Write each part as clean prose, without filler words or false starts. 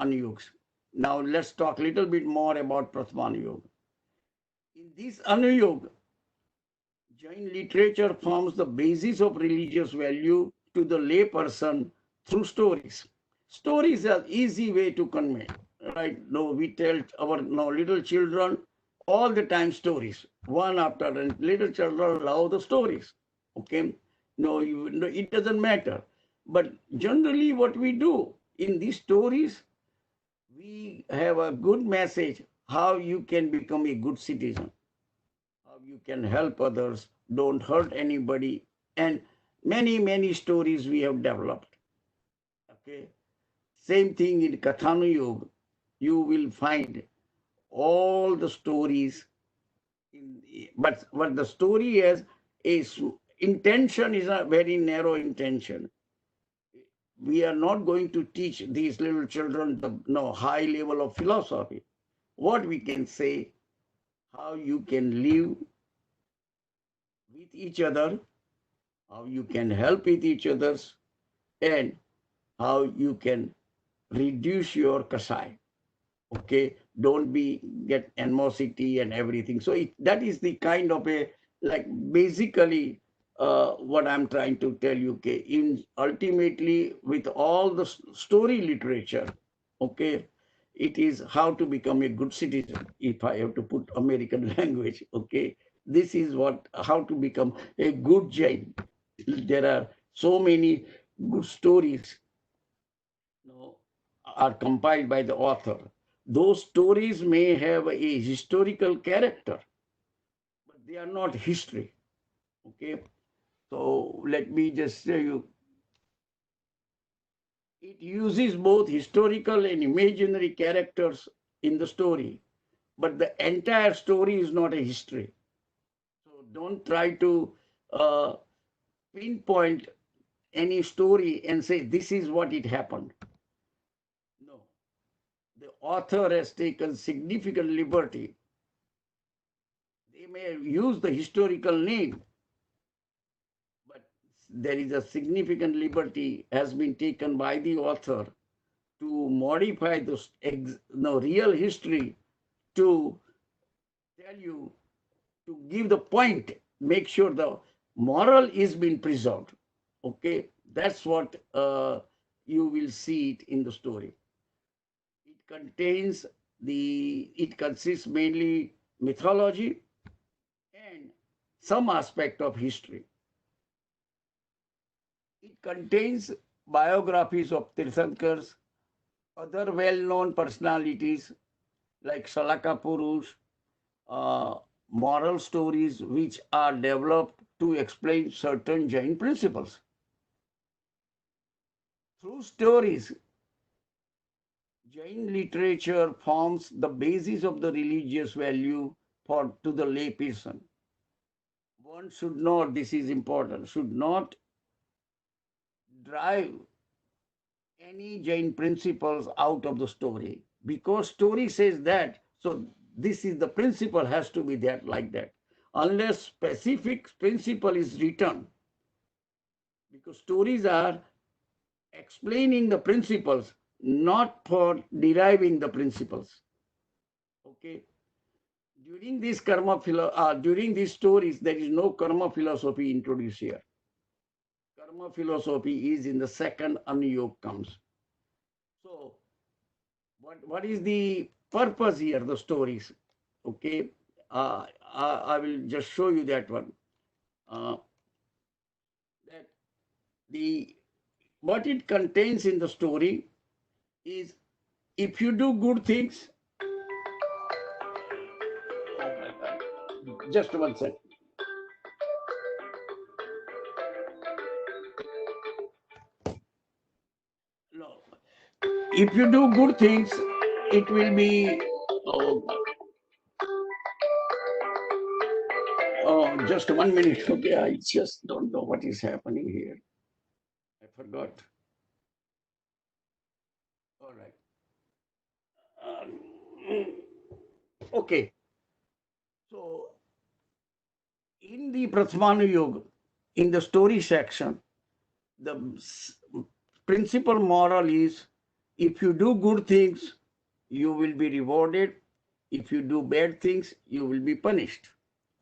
Anuyogs. Now let's talk a little bit more about Pratham-anuyog. In this Anuyog, Jain literature forms the basis of religious value to the lay person through stories. Stories are easy way to convey, right? No, we tell our little children all the time stories, one after another. Little children love the stories. Okay, no, it doesn't matter. But generally, what we do in these stories, we have a good message how you can become a good citizen, how you can help others, don't hurt anybody, and many stories we have developed. Okay, same thing in Kathanuyog. You will find all the stories, but what the story has is intention is a very narrow intention. We are not going to teach these little children the high level of philosophy. What we can say, how you can live with each other, how you can help with each others, and how you can reduce your kasai. Okay, don't be get animosity and everything. So that is the kind of a, like, basically what I'm trying to tell you. Okay, in ultimately with all the story literature, okay, it is how to become a good citizen. If I have to put American language, okay, this is what how to become a good Jain. There are so many good stories, are compiled by the author. Those stories may have a historical character, but they are not history. Okay, so let me just say you, it uses both historical and imaginary characters in the story, but the entire story is not a history. So don't try to uh, pinpoint any story and say this is what it happened. No, the author has taken significant liberty. They may use the historical name, but there is a significant liberty has been taken by the author to modify the real history to tell you, to give the point, make sure the moral is being preserved. Okay, that's what you will see it in the story. It contains it consists mainly mythology and some aspect of history. It contains biographies of Tirthankars, other well-known personalities like Salaka Purush, moral stories which are developed to explain certain Jain principles. Through stories, Jain literature forms the basis of the religious value to the lay person. One should not, this is important, should not drive any Jain principles out of the story, because story says that, so this is the principle has to be that, like that, unless specific principle is written, because stories are explaining the principles, not for deriving the principles. Okay, during these stories there is no karma philosophy introduced here. Karma philosophy is in the second Anuyog comes. So what is the purpose here, the stories? Okay, I will just show you that one. That the what it contains in the story is, if you do good things, oh my God, just one second. No, if you do good things, it will be. Oh, just 1 minute. Okay, I just don't know what is happening here. I forgot. All right. Okay. So in the Pratham-anuyog, in the story section, the principal moral is if you do good things, you will be rewarded. If you do bad things, you will be punished.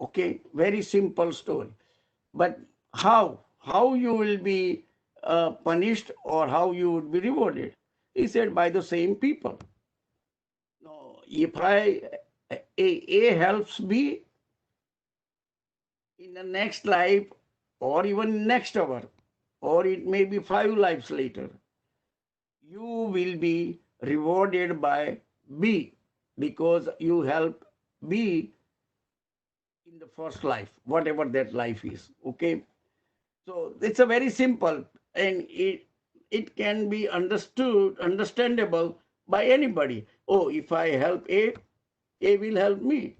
Okay, very simple story. But how? How you will be punished or how you would be rewarded? He said, by the same people. No, if A helps B in the next life or even next hour, or it may be 5 lives later, you will be rewarded by B because you help B in the first life, whatever that life is. Okay. So it's a very simple, and it can be understandable by anybody. Oh, if I help A will help me.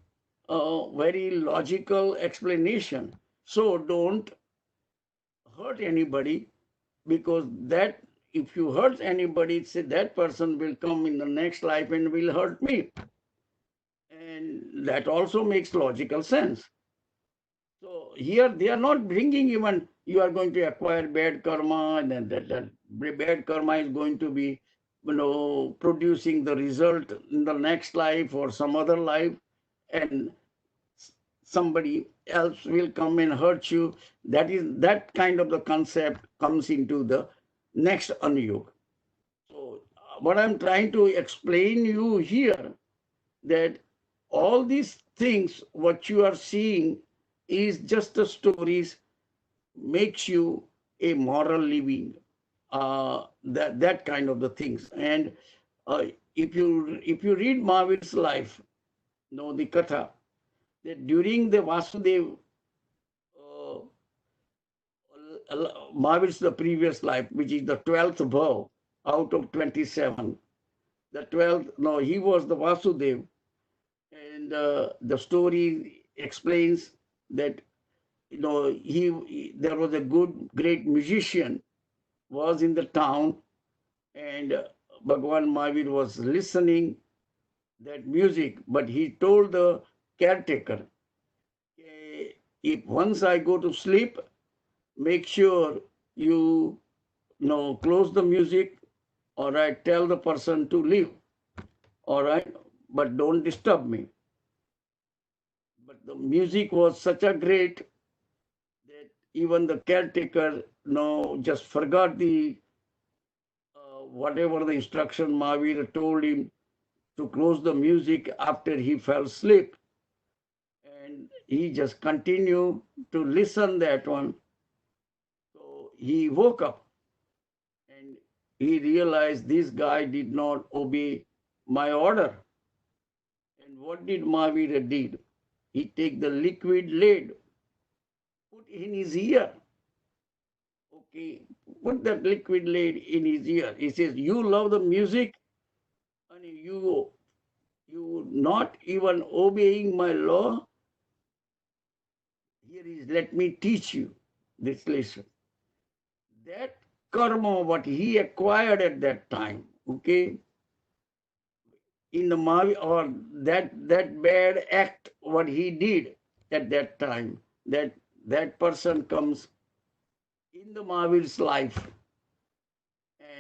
Very logical explanation. So don't hurt anybody, because that if you hurt anybody, say that person will come in the next life and will hurt me. And that also makes logical sense. So here they are not bringing even you are going to acquire bad karma, and then that bad karma is going to be, producing the result in the next life or some other life, and somebody else will come and hurt you. That kind of the concept comes into the next Anuyog. So what I'm trying to explain you here, that all these things what you are seeing is just the stories makes you a moral living, that kind of the things. And if you read Mahavir's life, the katha, that during the Vasudev, uh, Mahavir's the previous life, which is the 12th vow out of 27. The 12th, no, he was the Vasudev. And the story explains that, there was a great musician was in the town, and Bhagwan Mahavir was listening that music, but he told the caretaker, if once I go to sleep, make sure you, close the music, all right, tell the person to leave, all right, but don't disturb me. But the music was such a great that even the caretaker, just forgot the whatever the instruction Mahavir told him to close the music after he fell asleep. And he just continued to listen that one. So he woke up and he realized this guy did not obey my order. And what did Mahavir did? He take the liquid lead, put in his ear. Okay, put that liquid lead in his ear. He says, you love the music and you not even obeying my law. Here is, let me teach you this lesson. That karma, what he acquired at that time, okay, in the Mavi, or that bad act, what he did at that time, that person comes in the Mahavir's life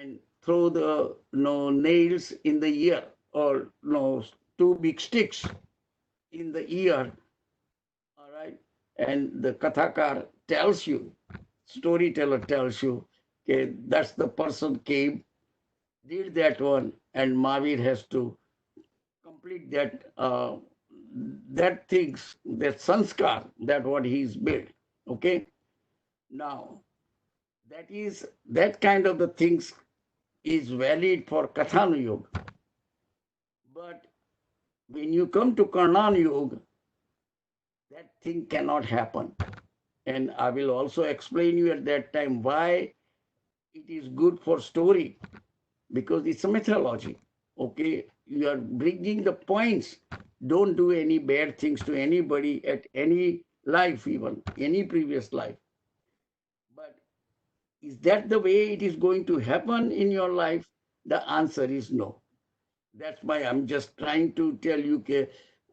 and throw the nails in the ear, or two big sticks in the ear, all right, and the kathakar tells you, storyteller tells you, okay, that's the person came, did that one, and Mahavir has to complete that things, that sanskar, that what he's built. Okay, now that kind of the things is valid for Kathanuyog. But when you come to Karnanuyog, that thing cannot happen. And I will also explain you at that time why it is good for story, because it's a mythology. Okay, you are bringing the points. Don't do any bad things to anybody at any life, even any previous life. But is that the way it is going to happen in your life? The answer is no. That's why I'm just trying to tell you, okay,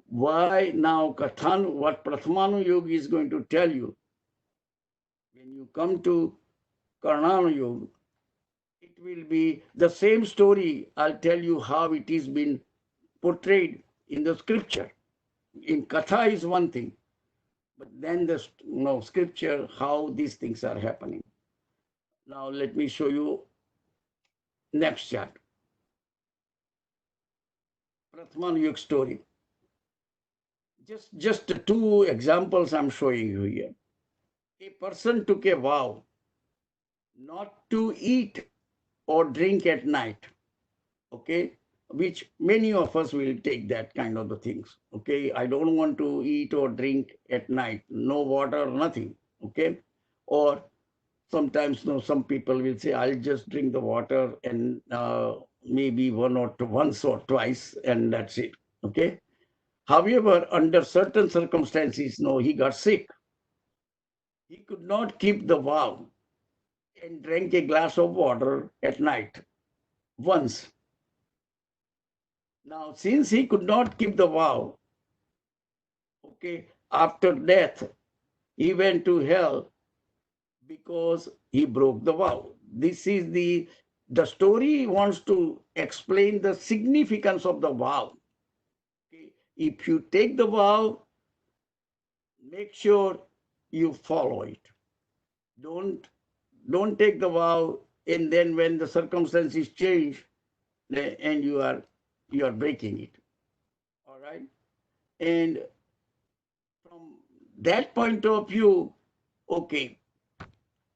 why now Kathan, what Pratham-anuyog is going to tell you. When you come to Karnanuyog, it it will be the same story. I'll tell you how it is been portrayed in the scripture. In Katha is one thing, but then the scripture, how these things are happening. Now let me show you next chart. Pratham-anuyog story. Just two examples I'm showing you here. A person took a vow not to eat or drink at night, okay, which many of us will take that kind of the things, okay. I don't want to eat or drink at night, no water, nothing, okay. Or sometimes some people will say, I'll just drink the water and maybe once or twice and that's it, okay. However, under certain circumstances, he got sick. He could not keep the vow and drank a glass of water at night once. Now, since he could not keep the vow, okay, after death, he went to hell because he broke the vow. This is the story wants to explain the significance of the vow. Okay. If you take the vow, make sure you follow it. Don't take the vow and then when the circumstances change and you are breaking it. All right. And from that point of view, okay,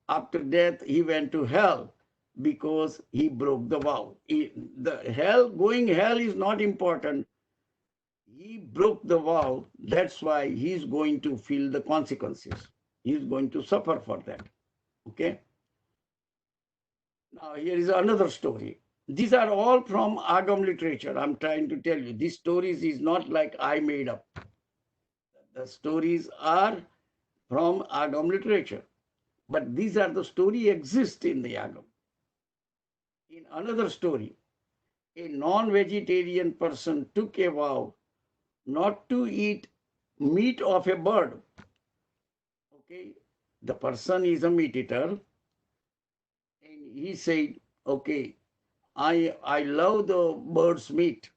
after death, he went to hell because he broke the vow. Going hell is not important. He broke the vow. That's why he's going to feel the consequences. He's going to suffer for that. Okay. Now, here is another story. These are all from Agam literature. I'm trying to tell you. These stories is not like I made up. The stories are from Agam literature. But these are the story exist in the Agam. In another story, a non-vegetarian person took a vow not to eat meat of a bird. Okay, the person is a meat eater, and he said, okay, I love the bird's meat,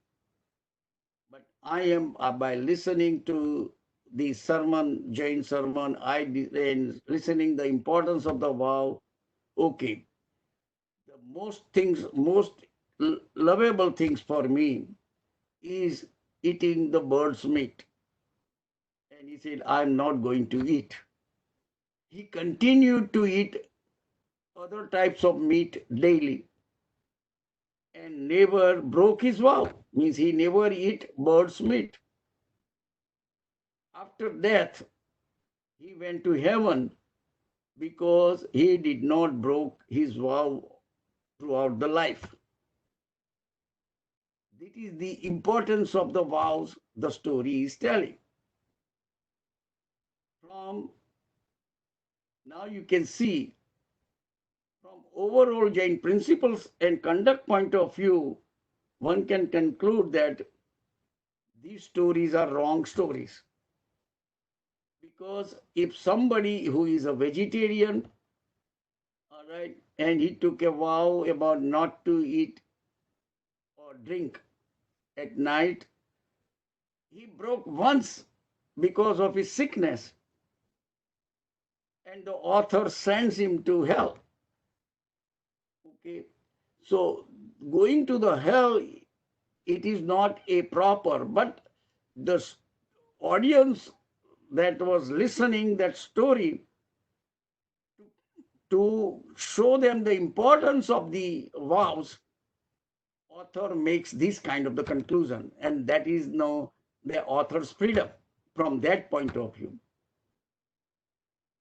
but I am by listening to the sermon, Jain sermon, and listening the importance of the vow. Okay, the most lovable things for me is eating the bird's meat. And he said, I'm not going to eat. He continued to eat other types of meat daily and never broke his vow. Means he never eat bird's meat. After death, he went to heaven because he did not broke his vow throughout the life. This is the importance of the vows the story is telling. From now you can see from overall Jain principles and conduct point of view, one can conclude that these stories are wrong stories. Because if somebody who is a vegetarian, all right, and he took a vow about not to eat or drink at night, he broke once because of his sickness, and the author sends him to hell. Okay, so going to the hell, it is not a proper, but the audience that was listening that story, to show them the importance of the vows, author makes this kind of the conclusion, and that is now the author's freedom from that point of view.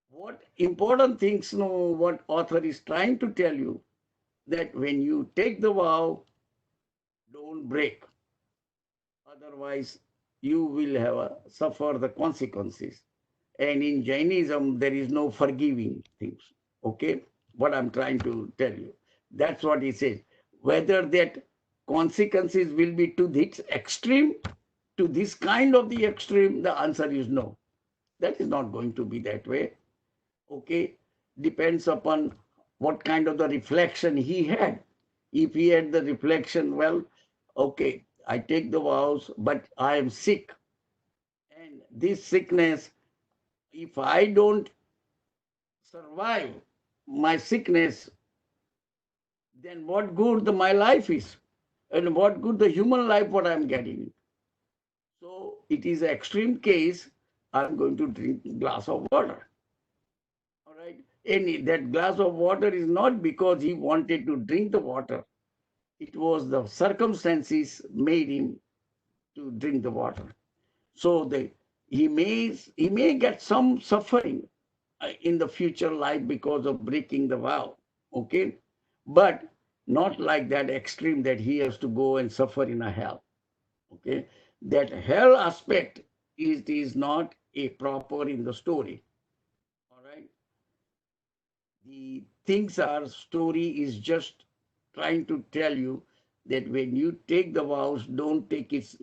What important things, what author is trying to tell you, that when you take the vow, don't break. Otherwise, you will have suffer the consequences. And in Jainism, there is no forgiving things. Okay, what I'm trying to tell you. That's what he says. Whether that consequences will be to this extreme, to this kind of the extreme, the answer is no. That is not going to be that way. Okay, depends upon what kind of the reflection he had. if he had the reflection, well, okay, I take the vows, but I am sick. And this sickness, if I don't survive my sickness, then what good my life is? And what good the human life what I'm getting? So it is an extreme case. I'm going to drink a glass of water. All right. And that glass of water is not because he wanted to drink the water. It was the circumstances made him to drink the water. So he may get some suffering in the future life because of breaking the vow. Okay. But not like that extreme that he has to go and suffer in a hell. Okay. That hell aspect is not a proper in the story. All right. The things are story is just trying to tell you that when you take the vows, don't take it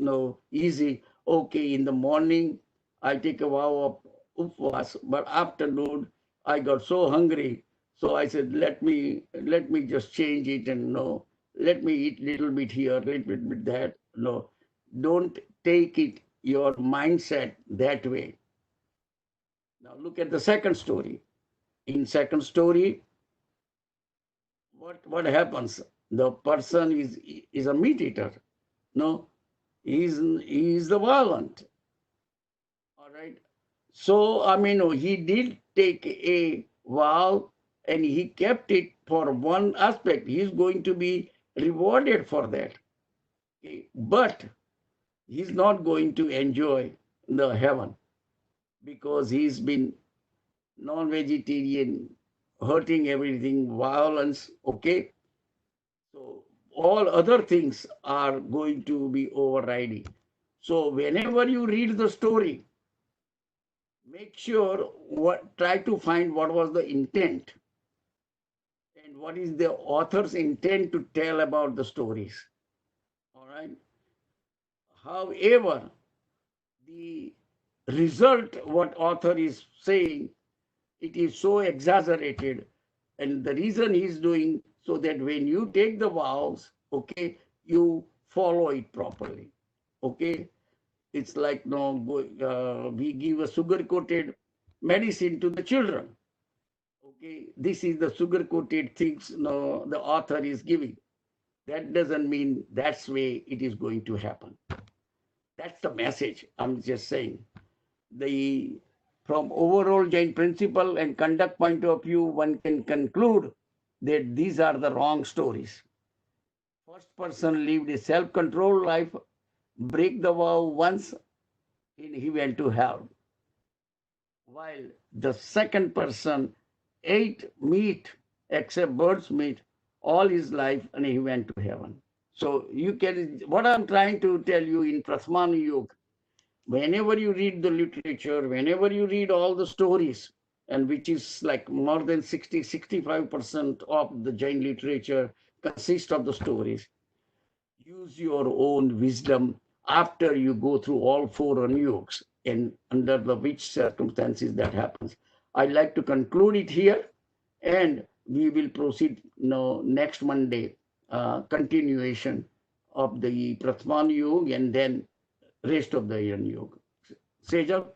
easy. Okay, in the morning I take a vow of upvas, but afternoon I got so hungry, so I said let me just change it and no, let me eat little bit here, little bit that. No, don't take it your mindset that way. Now look at the second story. In second story, what happens? The person is a meat eater. No, he is the violent. All right. So I mean, he did take a vow and he kept it for one aspect. He's going to be rewarded for that. Okay? But he's not going to enjoy the heaven because he's been non-vegetarian, hurting everything, violence. Okay. So all other things are going to be overriding. So whenever you read the story, make sure try to find what was the intent and what is the author's intent to tell about the stories. All right. However, the result, what author is saying, it is so exaggerated. And the reason he's doing so that when you take the vows, okay, you follow it properly. Okay. It's like we give a sugar-coated medicine to the children. Okay, this is the sugar-coated things the author is giving. That doesn't mean that's way it is going to happen. That's the message. I'm just saying. From overall Jain principle and conduct point of view, one can conclude that these are the wrong stories. First person lived a self-controlled life, break the vow once, and he went to hell. While the second person ate meat, except bird's meat, all his life, and he went to heaven. So you can, what I'm trying to tell you in Pratham-anuyog, whenever you read the literature, whenever you read all the stories, and which is like more than 65% of the Jain literature consists of the stories, use your own wisdom after you go through all four Anuyogs and under the which circumstances that happens. I'd like to conclude it here and we will proceed next Monday, continuation of the Pratham-anuyog and then rest of the Anuyoga. Sejal?